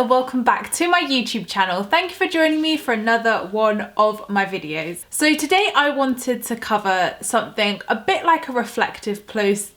and welcome back to my YouTube channel. Thank you for joining me for another one of my videos. So today I wanted to cover something a bit like a reflective post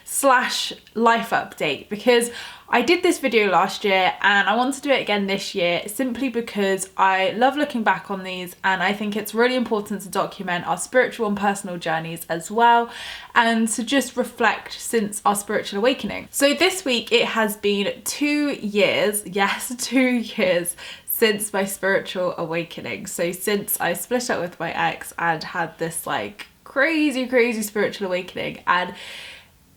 slash life update, because I did this video last year and I want to do it again this year simply because I love looking back on these, and I think it's really important to document our spiritual and personal journeys as well, and to just reflect since our spiritual awakening. So this week it has been 2 years, yes, 2 years since my spiritual awakening. So since I split up with my ex and had this like crazy spiritual awakening, and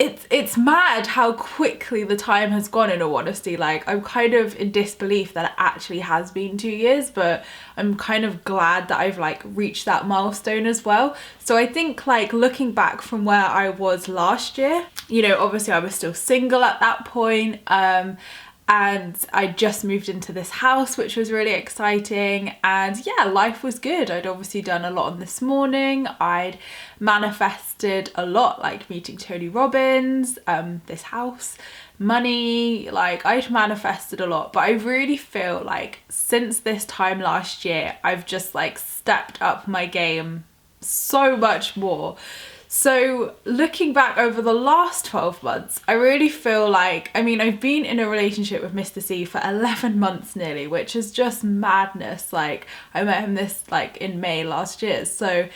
it's mad how quickly the time has gone, in all honesty. Like, I'm kind of in disbelief that it actually has been 2 years, but I'm kind of glad that I've like reached that milestone as well. So I think like looking back from where I was last year, you know, obviously I was still single at that point, and I just moved into this house, which was really exciting, and yeah, life was good. I'd obviously done a lot on This Morning. I'd manifested a lot, like meeting Tony Robbins, this house, money, like I'd manifested a lot. But I really feel like since this time last year, I've just like stepped up my game so much more. So looking back over the last 12 months, I really feel like, I mean, I've been in a relationship with Mr. C for 11 months nearly, which is just madness. Like, I met him in May last year. So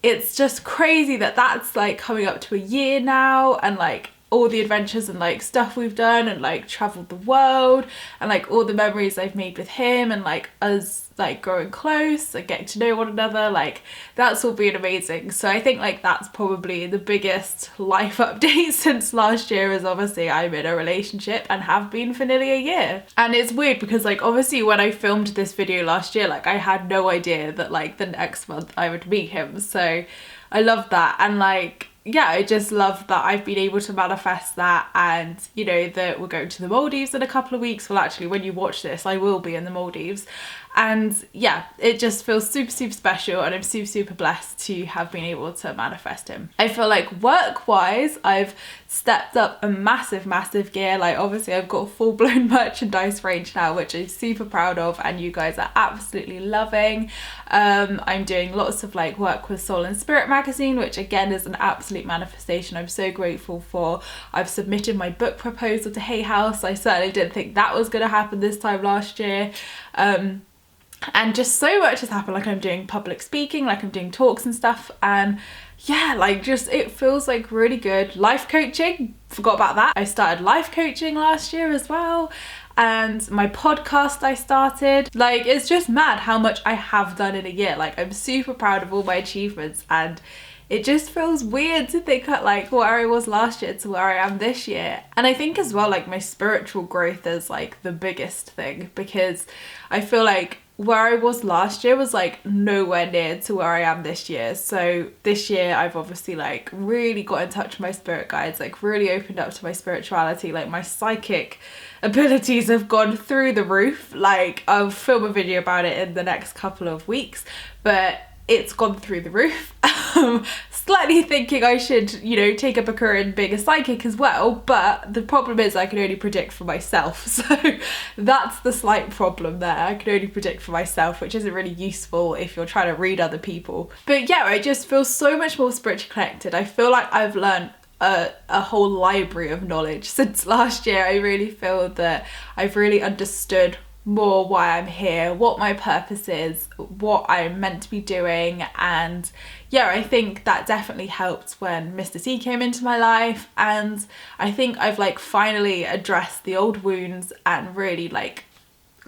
it's just crazy that that's like coming up to a year now, and like all the adventures and like stuff we've done, and like traveled the world, and like all the memories I've made with him, and like us like growing close and getting to know one another. Like, that's all been amazing. So I think like that's probably the biggest life update since last year, is obviously I'm in a relationship and have been for nearly a year. And it's weird because like obviously when I filmed this video last year, like I had no idea that like the next month I would meet him. So I love that, and like yeah, I just love that I've been able to manifest that, and you know that we're going to the Maldives in a couple of weeks. Well, actually, when you watch this, I will be in the Maldives, and yeah, it just feels super special, and I'm super blessed to have been able to manifest him. I feel like work-wise, I've stepped up a massive gear. Like, obviously I've got a full-blown merchandise range now, which I'm super proud of, and you guys are absolutely loving. I'm doing lots of like work with Soul and Spirit magazine, which again is an absolute manifestation I'm so grateful for. I've submitted my book proposal to Hay House. I certainly didn't think that was going to happen this time last year. And just so much has happened. Like, I'm doing public speaking, like I'm doing talks and stuff, and yeah, like just it feels like really good. Life coaching, forgot about that. I started life coaching last year as well, and my podcast I started. Like, it's just mad how much I have done in a year. Like, I'm super proud of all my achievements, and it just feels weird to think at like where I was last year to where I am this year. And I think as well, like my spiritual growth is like the biggest thing, because I feel like where I was last year was like nowhere near to where I am this year. So this year I've obviously like really got in touch with my spirit guides, like really opened up to my spirituality. Like, my psychic abilities have gone through the roof. Like, I'll film a video about it in the next couple of weeks, but it's gone through the roof. Slightly thinking I should, you know, take up a career in being a psychic as well, but the problem is I can only predict for myself. So that's the slight problem there. I can only predict for myself, which isn't really useful if you're trying to read other people. But yeah, I just feel so much more spiritually connected. I feel like I've learned a whole library of knowledge since last year. I really feel that I've really understood more why I'm here, what my purpose is, what I'm meant to be doing. And yeah, I think that definitely helped when Mr. C came into my life, and I think I've like finally addressed the old wounds and really like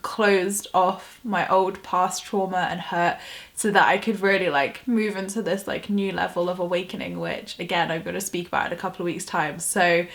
closed off my old past trauma and hurt, so that I could really like move into this like new level of awakening, which again I'm going to speak about in a couple of weeks time. So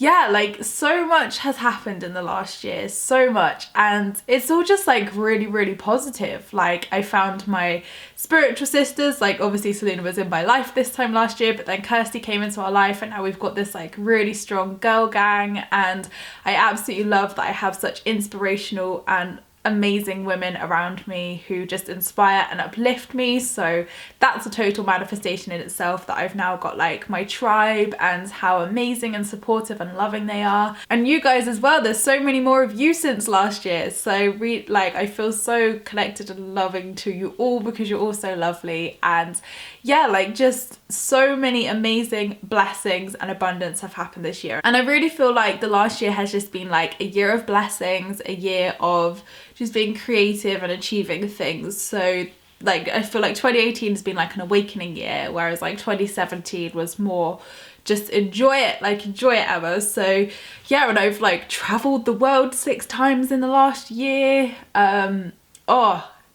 yeah, like so much has happened in the last year, so much, and it's all just like really positive. Like, I found my spiritual sisters. Like, obviously Selena was in my life this time last year, but then Kirsty came into our life, and now we've got this like really strong girl gang, and I absolutely love that I have such inspirational and amazing women around me who just inspire and uplift me. So that's a total manifestation in itself, that I've now got like my tribe and how amazing and supportive and loving they are. And you guys as well, there's so many more of you since last year. So I feel so connected and loving to you all because you're all so lovely. And yeah, like just so many amazing blessings and abundance have happened this year. And I really feel like the last year has just been like a year of blessings, a year of just being creative and achieving things. So like I feel like 2018 has been like an awakening year, whereas like 2017 was more just enjoy it, Emma. So yeah, and I've like traveled the world 6 times in the last year.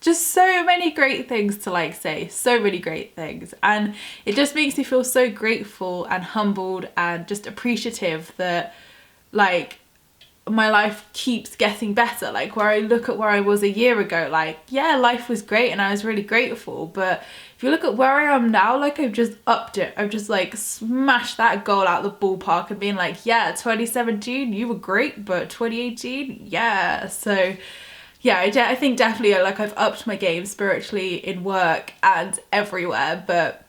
Just so many great things to like say, so many great things. And it just makes me feel so grateful and humbled and just appreciative that like my life keeps getting better. Like where I look at where I was a year ago, like yeah, life was great and I was really grateful, but if you look at where I am now, like I've just upped it. I've just like smashed that goal out of the ballpark and being like, yeah, 2017 you were great, but 2018, yeah. So yeah, I think definitely like I've upped my game spiritually in work and everywhere. But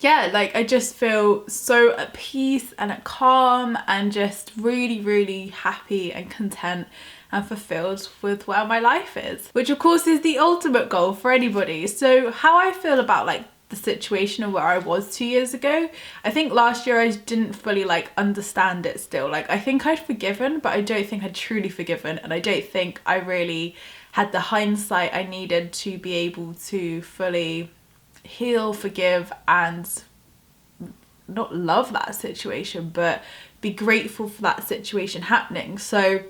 yeah, like I just feel so at peace and at calm and just really, really happy and content and fulfilled with where my life is, which of course is the ultimate goal for anybody. So how I feel about like the situation of where I was 2 years ago, I think last year I didn't fully like understand it still. Like I think I'd forgiven, but I don't think I'd truly forgiven, and I don't think I really had the hindsight I needed to be able to fully heal, forgive, and not love that situation, but be grateful for that situation happening. So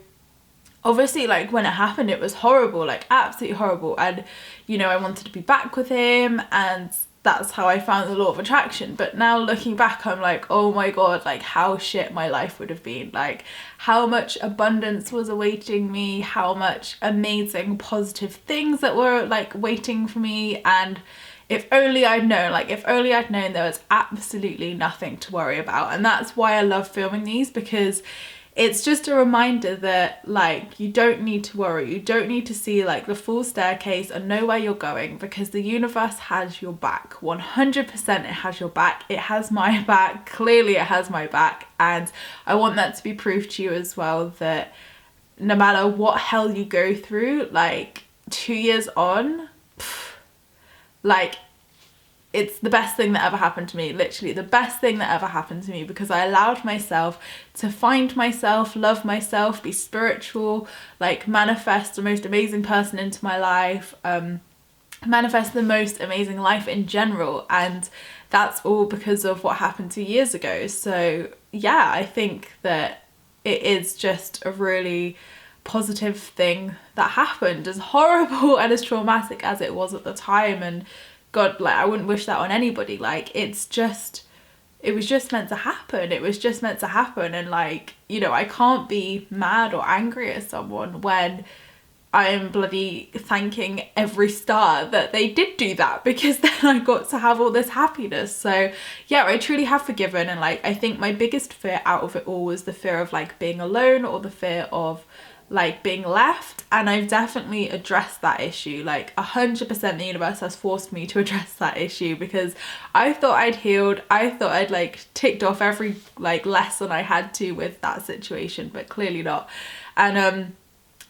obviously like when it happened, it was horrible, like absolutely horrible, and you know I wanted to be back with him, and that's how I found the law of attraction. But now looking back, I'm like, oh my god, like how shit my life would have been, like how much abundance was awaiting me, how much amazing positive things that were like waiting for me. And if only I'd known, like if only I'd known there was absolutely nothing to worry about. And that's why I love filming these, because it's just a reminder that like you don't need to worry, you don't need to see like the full staircase and know where you're going, because the universe has your back. 100% it has your back. It has my back, clearly it has my back, and I want that to be proof to you as well, that no matter what hell you go through, like 2 years on, like it's the best thing that ever happened to me, literally the best thing that ever happened to me, because I allowed myself to find myself, love myself, be spiritual, like manifest the most amazing person into my life, manifest the most amazing life in general. And that's all because of what happened 2 years ago. So yeah, I think that it is just a really positive thing that happened, as horrible and as traumatic as it was at the time. And God, like I wouldn't wish that on anybody. Like it was just meant to happen. It was just meant to happen. And like, you know, I can't be mad or angry at someone when I am bloody thanking every star that they did do that, because then I got to have all this happiness. So yeah, I truly have forgiven. And like I think my biggest fear out of it all was the fear of like being alone, or the fear of like being left. And I've definitely addressed that issue. Like 100% the universe has forced me to address that issue, because I thought I'd healed, I thought I'd like ticked off every like lesson I had to with that situation, but clearly not. And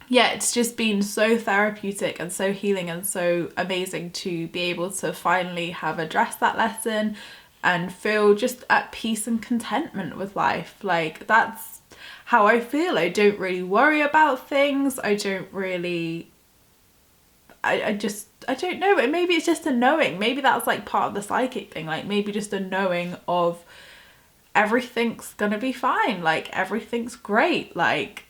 yeah, it's just been so therapeutic and so healing and so amazing to be able to finally have addressed that lesson and feel just at peace and contentment with life. Like that's how I feel. I don't really worry about things. I don't really, I don't know. Maybe it's just a knowing. Maybe that's like part of the psychic thing. Like maybe just a knowing of everything's gonna be fine. Like everything's great. Like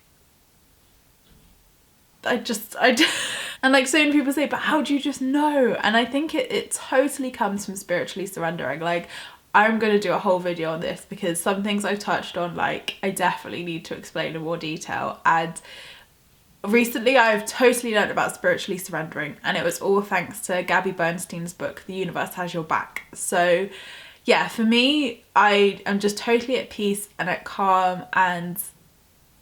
and like so many people say, but how do you just know? And I think it totally comes from spiritually surrendering. Like I'm going to do a whole video on this, because some things I've touched on, like I definitely need to explain in more detail. And recently I've totally learned about spiritually surrendering, and it was all thanks to Gabby Bernstein's book, The Universe Has Your Back. So yeah, for me, I am just totally at peace and at calm and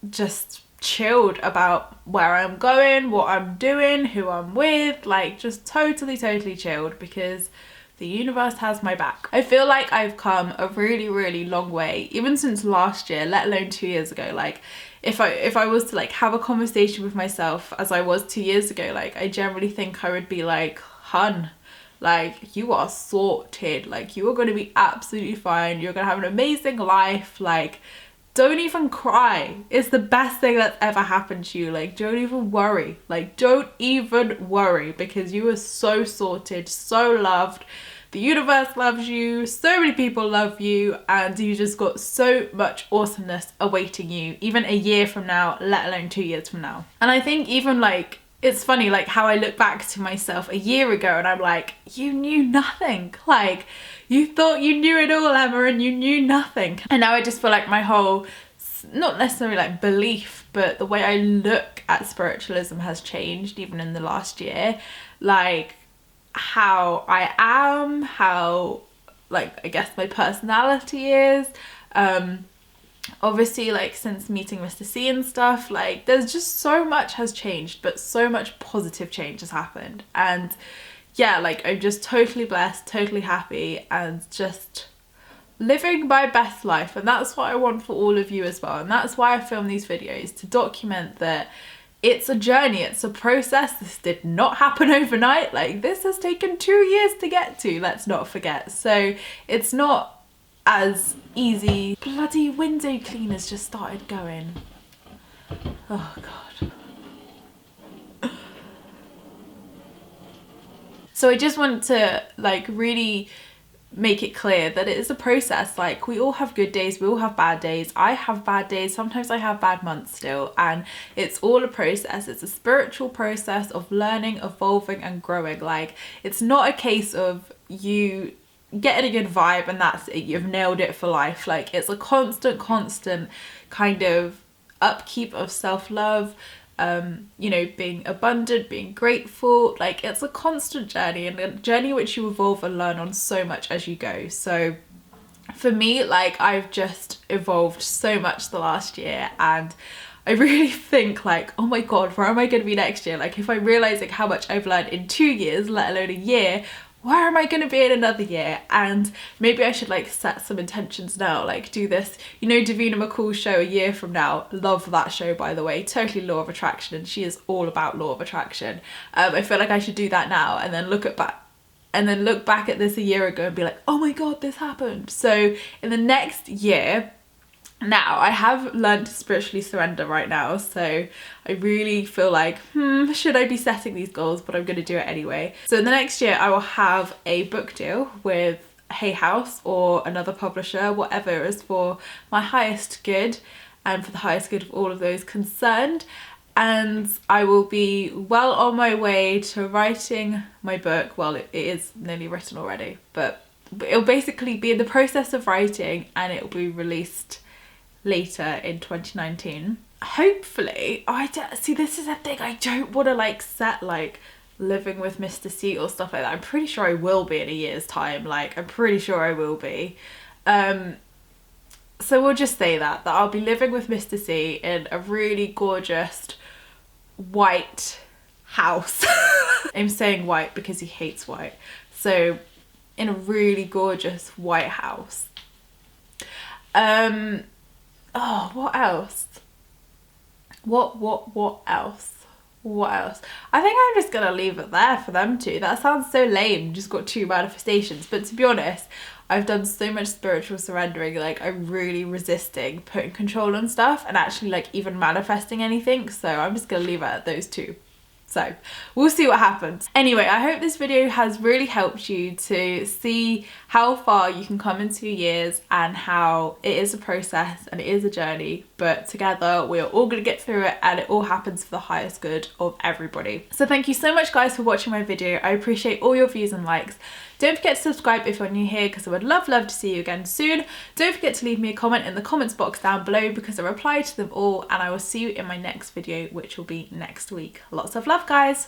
just chilled about where I'm going, what I'm doing, who I'm with, like just totally chilled because the universe has my back. I feel like I've come a really long way, even since last year, let alone 2 years ago. Like if I was to like have a conversation with myself as I was 2 years ago, like I generally think I would be like, hun, like you are sorted, like you are going to be absolutely fine, you're going to have an amazing life, like don't even cry. It's the best thing that's ever happened to you. Like, don't even worry. Like, don't even worry because you are so sorted, so loved. The universe loves you. So many people love you. And you just got so much awesomeness awaiting you, even a year from now, let alone 2 years from now. And I think even like, it's funny like how I look back to myself a year ago and I'm like, you knew nothing. Like, you thought you knew it all, Emma, and you knew nothing. And now I just feel like my whole, not necessarily like belief, but the way I look at spiritualism has changed even in the last year. Like how I am, how like I guess my personality is. Obviously like since meeting Mr. C and stuff, like there's just so much has changed, but so much positive change has happened. And yeah, like I'm just totally blessed, totally happy, and just living my best life. And that's what I want for all of you as well. And that's why I film these videos, to document that it's a journey, it's a process. This did not happen overnight. Like this has taken 2 years to get to, let's not forget. So it's not as easy. Bloody window cleaners just started going. Oh God. So I just want to like really make it clear that it is a process. Like we all have good days, we all have bad days. I have bad days, sometimes I have bad months still, and it's all a process. It's a spiritual process of learning, evolving and growing. Like it's not a case of you getting a good vibe and that's it, you've nailed it for life. Like it's a constant kind of upkeep of self-love, you know, being abundant, being grateful. Like it's a constant journey, and a journey which you evolve and learn on so much as you go. So for me, like I've just evolved so much the last year, and I really think like, oh my God, where am I going to be next year? Like if I realise like how much I've learned in 2 years, let alone a year, where am I going to be in another year? And maybe I should like set some intentions now, like do this, you know, Davina McCall's show A Year From Now. Love that show, by the way, totally law of attraction, and she is all about law of attraction. I feel like I should do that now and then look back at this a year ago and be like, oh my God, this happened. So in the next year, now I have learned to spiritually surrender right now, so I really feel like should I be setting these goals, but I'm going to do it anyway. So in the next year I will have a book deal with Hay House or another publisher, whatever is for my highest good and for the highest good of all of those concerned, and I will be well on my way to writing my book. Well, it is nearly written already, but it'll basically be in the process of writing and it will be released later in 2019. Hopefully, see, this is a thing, I don't want to like set like living with Mr. C or stuff like that. I'm pretty sure I will be in a year's time, like I'm pretty sure I will be. So we'll just say that I'll be living with Mr. C in a really gorgeous white house. I'm saying white because he hates white. So in a really gorgeous white house. Oh, what else? What else? What else? I think I'm just gonna leave it there for them two. That sounds so lame, just got 2 manifestations. But to be honest, I've done so much spiritual surrendering, like I'm really resisting putting control on stuff and actually like even manifesting anything. So I'm just gonna leave it at those 2. So we'll see what happens. Anyway, I hope this video has really helped you to see how far you can come in 2 years and how it is a process and it is a journey, but together we're all gonna get through it and it all happens for the highest good of everybody. So thank you so much guys for watching my video. I appreciate all your views and likes. Don't forget to subscribe if you're new here because I would love to see you again soon. Don't forget to leave me a comment in the comments box down below because I reply to them all, and I will see you in my next video, which will be next week. Lots of love guys.